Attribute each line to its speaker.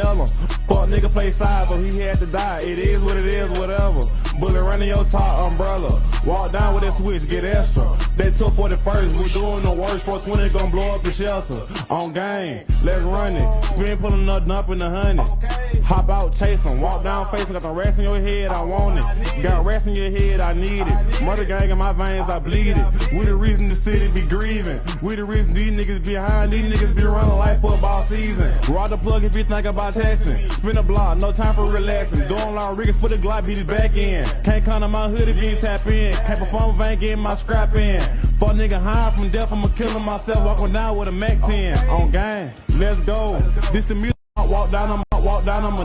Speaker 1: Fuck nigga play side, but he had to die. It is what it is, whatever. Bullet running your top umbrella. Walk down with that switch, get extra. That took 41st, we doing the worst. 420 gon' blow up the shelter. On game, let's run it. Spin pulling nothing up in the honey. Hop out, chase 'em. Walk down facing, got some rats in your head, I want it. Got rats in your head, I need it. Murder gang in my veins, I bleed it. We the reason the city be grieving. We the reason these niggas behind. These niggas be running like football season. Raw the plug if you think about texting. Spin a block, no time for relaxing. Doing long rigging for the Glock, beat his back in. Can't come to my hood if you ain't tap in. Can't perform if I ain't getting my scrap in. Fuck nigga high from death, I'ma killing myself. Walking down with a Mac 10. On game, let's go. This the music, walk down, I'm a